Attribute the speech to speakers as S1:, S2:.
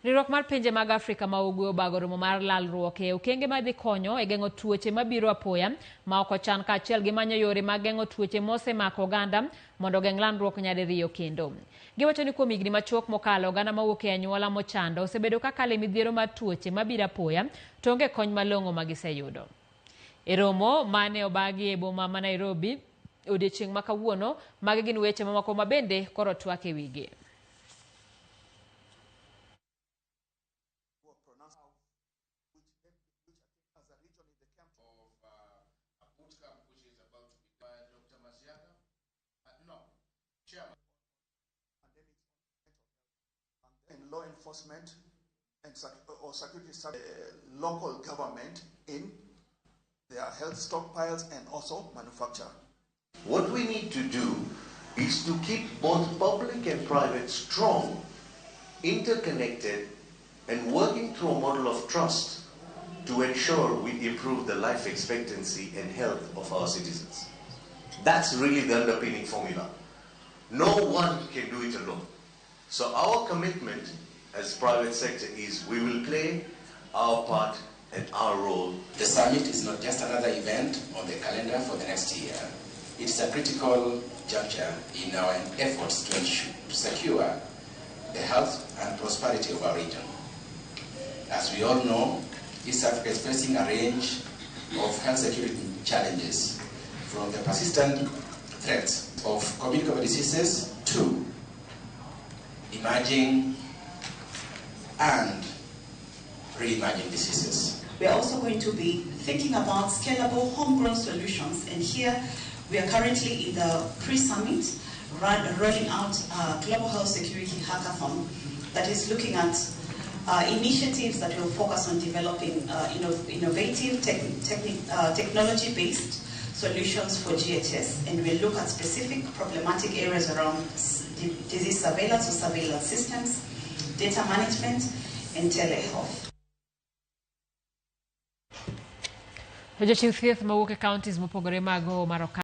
S1: Riwruok mar pinje mag Afrika ma Ugwe obago romo mar lalruok e okenge madhi konyo e geng'o tuoche mabiro apoya ma ok ochan kaachiel gi manyo yore mag geng'o tuoche mosemako oganda mondo geng' landruok nyadiriyo kendo. Giwacho ni kuom higni machuok mokalo oganda mawuok e anyuola mochando osebedo ka kale midhiero mar tuoche mabiro apoya to onge kony malong'o ma giseyudo. E romo mane obagi e boma ma Nairobi odiechieng' ma kawuono, magi gin weche mamoko ma bende koro twak e wigi.
S2: In law enforcement and or security local government in their health stockpiles and also manufacture.
S3: What we need to do is to keep both public and private strong, interconnected, and working through a model of trust to ensure we improve the life expectancy and health of our citizens. That's really the underpinning formula. No one can do it alone. So our commitment as private sector is we will play our part and our role.
S4: The summit is not just another event on the calendar for the next year. It's a critical juncture in our efforts to secure the health and prosperity of our region. As we all know, East Africa is facing a range of health security challenges, from the persistent threats of communicable diseases to emerging and re-emerging diseases.
S5: We are also going to be thinking about scalable homegrown solutions, and here we are currently in the pre-summit rolling out a global health security hackathon that is looking at initiatives that will focus on developing innovative technology-based solutions for GHS, and we'll look at specific problematic areas around disease surveillance or surveillance systems, data management, and telehealth.
S1: Jochiw thieth mawuok e counties mopogore mag Maroka